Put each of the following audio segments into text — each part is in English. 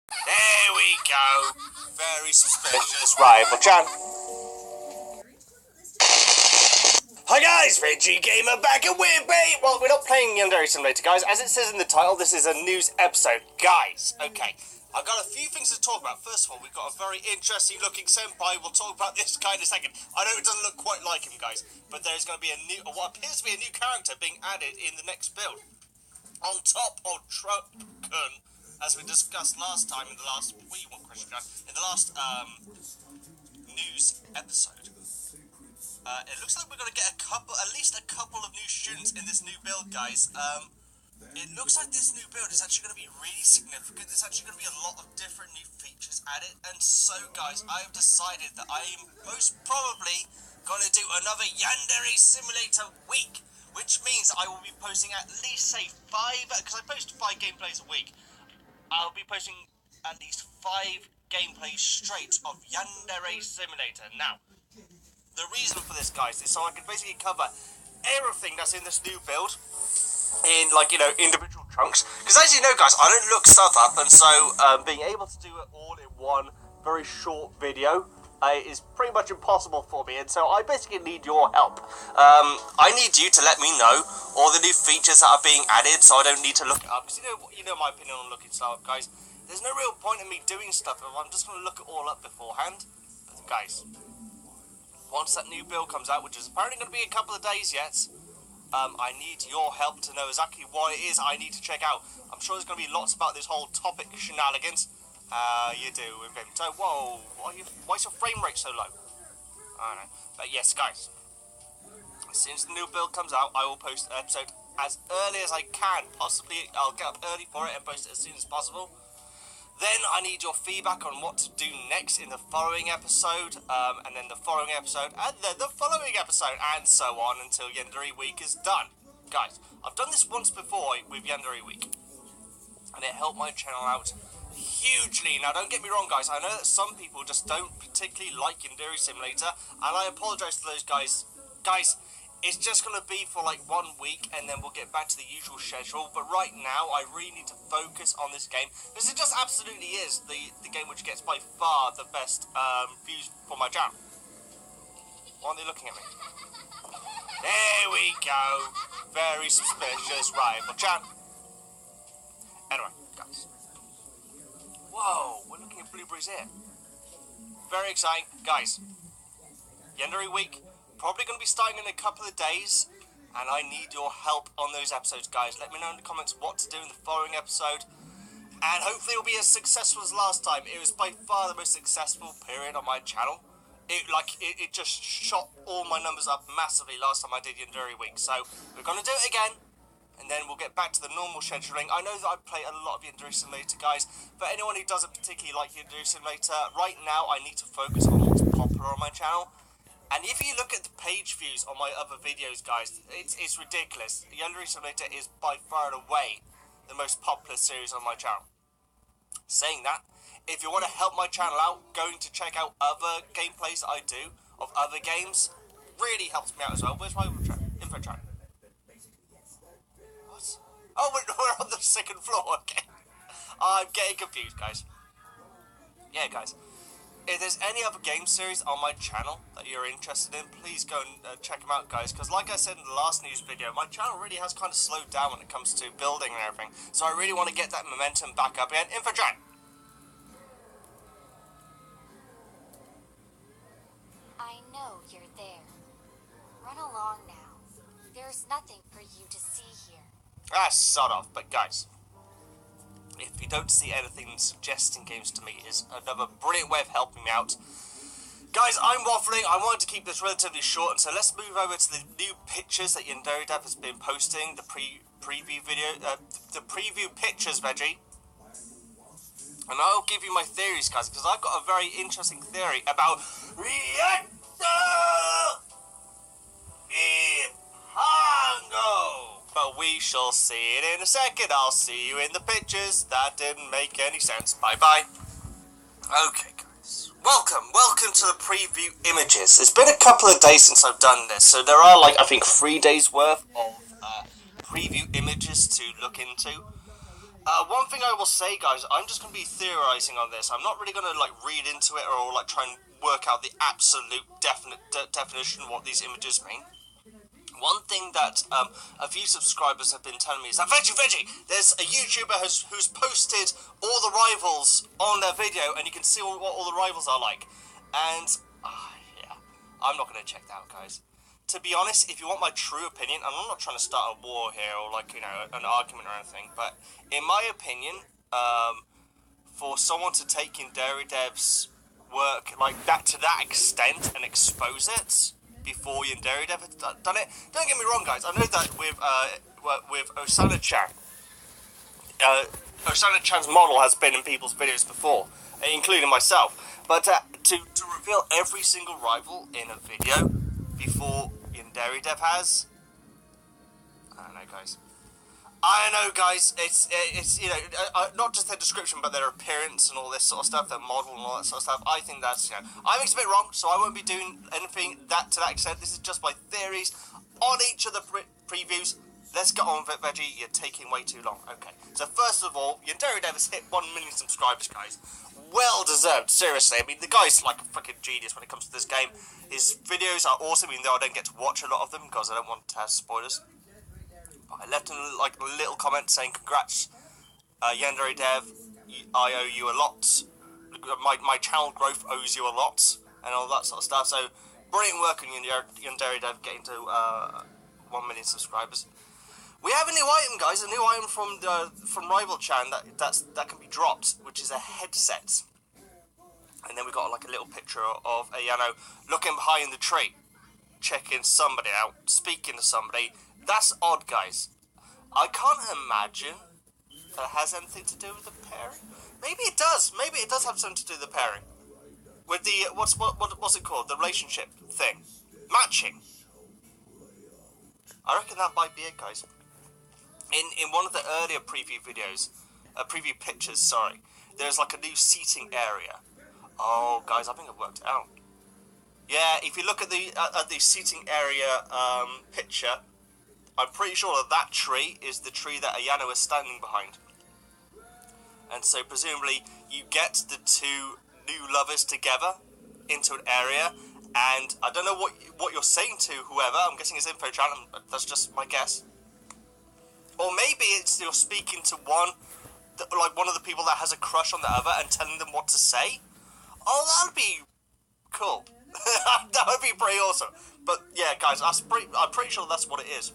There we go. Very suspicious. Right, but Jan. Hi guys, Reggie Gamer back and we're well, we're not playing Yandere Simulator, guys. As it says in the title, this is a news episode. Guys, okay, I've got a few things to talk about. First of all, we've got a very interesting looking senpai. We'll talk about this guy in a second. I know it doesn't look quite like him, guys, but there's going to be what appears to be a new character being added in the next build. On top of Trucken, as we discussed last time in the last, in the last news episode. It looks like we're going to get at least a couple of new students in this new build, guys. It looks like this new build is actually going to be really significant. There's actually going to be a lot of different new features added. And so, guys, I've decided that I am most probably going to do another Yandere Simulator week, which means I will be posting at least, say, 5, because I post 5 gameplays a week. I'll be posting at least 5 gameplays straight of Yandere Simulator. Now, the reason for this, guys, is so I can basically cover everything that's in this new build in, like, you know, individual chunks. Because as you know, guys, I don't look stuff up, and so being able to do it all in one very short video is pretty much impossible for me, and so I basically need your help. I need you to let me know all the new features that are being added, so I don't need to look it up. Because you know my opinion on looking stuff up, guys. There's no real point in me doing stuff if I'm just going to look it all up beforehand. But guys, once that new build comes out, which is apparently going to be a couple of days yet, I need your help to know exactly what it is I need to check out. I'm sure there's going to be lots about this whole topic shenanigans. You do with him. So, whoa, why is your frame rate so low? I don't know. But yes, guys, as soon as the new build comes out, I will post an episode as early as I can. Possibly, I'll get up early for it and post it as soon as possible. Then I need your feedback on what to do next in the following episode, and then the following episode, and then the following episode, and so on until Yandere Week is done. Guys, I've done this once before with Yandere Week, and it helped my channel out hugely. Now, don't get me wrong, guys, I know that some people just don't particularly like Yandere Simulator, and I apologise to those guys. Guys, it's just going to be for like 1 week, and then we'll get back to the usual schedule. But right now, I really need to focus on this game, because it just absolutely is the game which gets by far the best views for my channel. Why aren't they looking at me? There we go. Very suspicious rival chat. Anyway, guys. Whoa, we're looking at blueberries here. Very exciting. Guys, Yandere Week. Probably going to be starting in a couple of days, and I need your help on those episodes, guys. Let me know in the comments what to do in the following episode, and hopefully it'll be as successful as last time. It was by far the most successful period on my channel. It just shot all my numbers up massively last time I did Yandere Week. So we're going to do it again, and then we'll get back to the normal scheduling. I know that I play a lot of Yandere Simulator, guys. For anyone who doesn't particularly like Yandere Simulator, right now I need to focus on what's popular on my channel. And if you look at the page views on my other videos, guys, it's ridiculous. Yandere Simulator is by far and away the most popular series on my channel. Saying that, if you want to help my channel out, going to check out other gameplays that I do of other games really helps me out as well. Where's my info track? What? Oh, we're on the second floor. Okay. I'm getting confused, guys. Yeah, guys. If there's any other game series on my channel that you're interested in, please go and check them out, guys. Because like I said in the last news video, my channel really has kind of slowed down when it comes to building and everything. So I really want to get that momentum back up again. Infojang! I know you're there. Run along now. There's nothing for you to see here. Ah, sod off. But guys, if you don't see anything, suggesting games to me is another brilliant way of helping me out. Guys, I'm waffling. I wanted to keep this relatively short, and so let's move over to the new pictures that Yandere Dev has been posting. The preview video, the preview pictures, Veggie. And I'll give you my theories, guys, because I've got a very interesting theory about Reactor Ipango. But we shall see it in a second. I'll see you in the pictures. That didn't make any sense. Bye-bye. Okay, guys. Welcome to the preview images. It's been a couple of days since I've done this, so there are, like, I think 3 days worth of preview images to look into. One thing I will say, guys, I'm just going to be theorizing on this. I'm not really going to, like, read into it or, like, try and work out the absolute definition of what these images mean. One thing that a few subscribers have been telling me is that Veggie, there's a YouTuber who's posted all the rivals on their video, and you can see what all the rivals are like. And, yeah, I'm not going to check that out, guys. To be honest, if you want my true opinion, and I'm not trying to start a war here or, like, you know, an argument or anything, but in my opinion, for someone to take Yandere Dev's work like that to that extent and expose it before Yandere Dev had done it, don't get me wrong, guys. I know that with Osana-chan, Osana-chan's model has been in people's videos before, including myself. But to reveal every single rival in a video before Yandere Dev has, I don't know, guys. It's you know, not just their description, but their appearance and all this sort of stuff, their model and all that sort of stuff. I think that's, you know, I think it's a bit wrong, so I won't be doing anything to that extent. This is just my theories on each of the previews. Let's get on with it, Veggie. You're taking way too long. Okay. So first of all, Yandere Dev has hit 1 million subscribers, guys. Well deserved, seriously. I mean, the guy's like a fucking genius when it comes to this game. His videos are awesome, even though I don't get to watch a lot of them because I don't want to have spoilers. But I left him like a little comment saying, "Congrats, Yandere Dev. I owe you a lot. My channel growth owes you a lot," and all that sort of stuff. So brilliant work on Yandere Dev getting to 1 million subscribers. We have a new item, guys. A new item from Rival Chan that can be dropped, which is a headset. And then we got like a little picture of Ayano looking behind the tree, checking somebody out, speaking to somebody. That's odd, guys. I can't imagine that it has anything to do with the pairing. Maybe it does. Maybe it does have something to do with the pairing. With the what's it called? The relationship thing, matching. I reckon that might be it, guys. In one of the earlier preview videos, preview pictures, sorry, there's like a new seating area. Oh, guys, I think I've worked it out. Yeah, if you look at the seating area picture, I'm pretty sure that tree is the tree that Ayano is standing behind. And so presumably you get the two new lovers together into an area, and I don't know what you're saying to whoever. I'm guessing it's info chat. That's just my guess. Or maybe it's you're speaking to one of the people that has a crush on the other and telling them what to say. Oh, that'd be cool. That would be pretty awesome. But yeah, guys, I'm pretty sure that's what it is.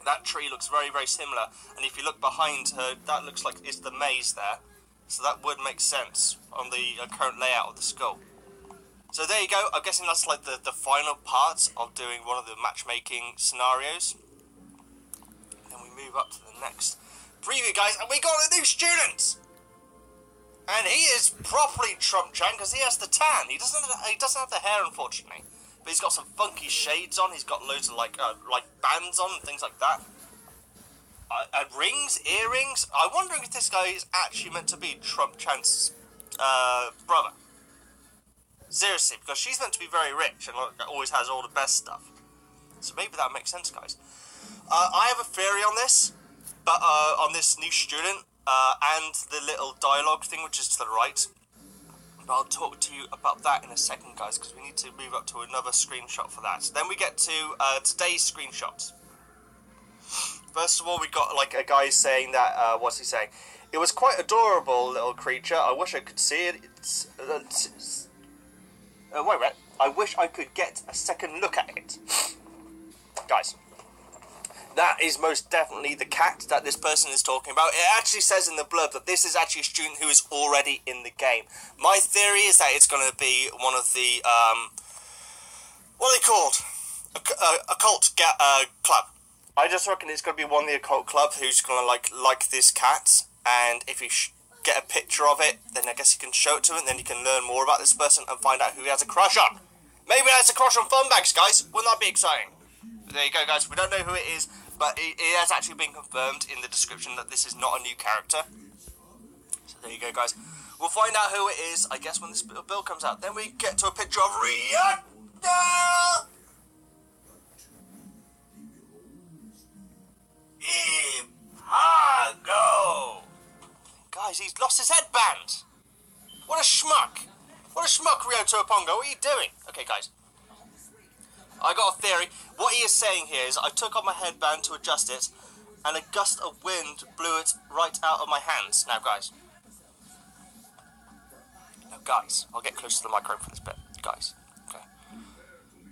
That tree looks very, very similar, and if you look behind her, that looks like it's the maze there. So that would make sense on the current layout of the skull. So there you go. I'm guessing that's like the final part of doing one of the matchmaking scenarios. Then we move up to the next preview, guys, and we got a new student. And he is properly Trump-chan because he has the tan. He doesn't have the hair, unfortunately. But he's got some funky shades on. He's got loads of like bands on and things like that. Rings, earrings. I'm wondering if this guy is actually meant to be Trump-chan's brother. Seriously, because she's meant to be very rich and always has all the best stuff. So maybe that makes sense, guys. I have a theory on this, but on this new student and the little dialogue thing, which is to the right. But I'll talk to you about that in a second, guys, because we need to move up to another screenshot for that. Then we get to today's screenshots. First of all, we got like a guy saying that, what's he saying? It was quite adorable little creature. I wish I could see it. Wait a minute. I wish I could get a second look at it. Guys, that is most definitely the cat that this person is talking about. It actually says in the blurb that this is actually a student who is already in the game. My theory is that it's going to be one of the, what are they called? Occult club. I just reckon it's going to be one of the occult club who's going to like this cat, and if you get a picture of it, then I guess you can show it to him, and then you can learn more about this person and find out who he has a crush on. Maybe he has a crush on Funbags, guys. Wouldn't that be exciting? There you go, guys. We don't know who it is, but it has actually been confirmed in the description that this is not a new character. So there you go, guys. We'll find out who it is, I guess, when this bill comes out. Then we get to a picture of Rihanna! Ipago! Guys, he's lost his headband. What a schmuck. What a schmuck, Ryoto Opongo. What are you doing? Okay, guys. I got a theory. What he is saying here is I took off my headband to adjust it, and a gust of wind blew it right out of my hands. Now, guys. Now, guys. I'll get closer to the microphone for this bit. Guys. Okay.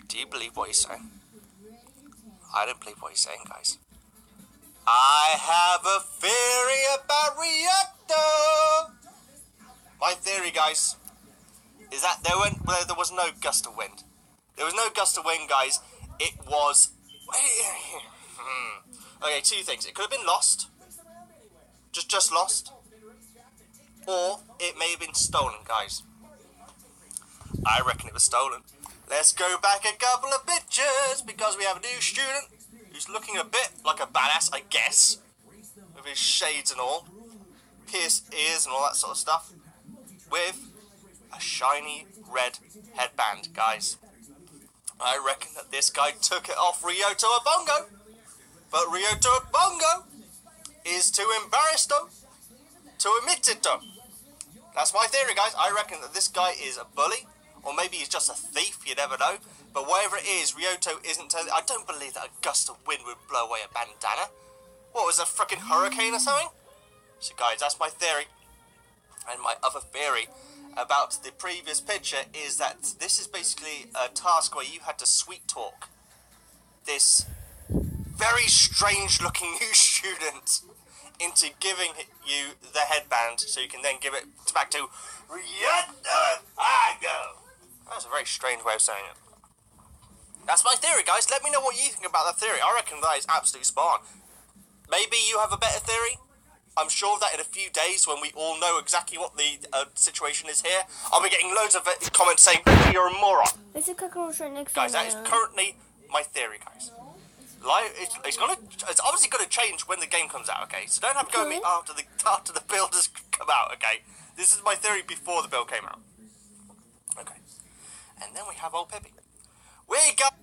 Do you believe what he's saying? I don't believe what he's saying, guys. I have a theory about Ryoto. My theory, guys, is that there was no gust of wind. There was no gust of wind, guys. It was... Okay, two things. It could have been lost. Just lost. Or it may have been stolen, guys. I reckon it was stolen. Let's go back a couple of pictures, because we have a new student who's looking a bit like a badass, I guess. With his shades and all. Pierced ears and all that sort of stuff. With a shiny red headband, guys. I reckon that this guy took it off Ryoto Opongo. But Ryoto Opongo is too embarrassed, though, to admit it, though. That's my theory, guys. I reckon that this guy is a bully. Or maybe he's just a thief, you never know. But whatever it is, Ryoto isn't telling... I don't believe that a gust of wind would blow away a bandana. What, was it a freaking hurricane or something? So, guys, that's my theory. And my other theory about the previous picture is that this is basically a task where you had to sweet talk this very strange looking new student into giving you the headband so you can then give it back to Yandere. That's a very strange way of saying it. That's my theory, guys. Let me know what you think about that theory. I reckon that is absolutely spot on. Maybe you have a better theory. I'm sure that in a few days, when we all know exactly what the situation is here, I'll be getting loads of comments saying, you're a moron. There's a cockroach right next to Guys, that is currently my theory, guys. It's obviously going to change when the game comes out, okay? So don't have to go at me after the build has come out, okay? This is my theory before the build came out. Okay. And then we have old Pippi. We got...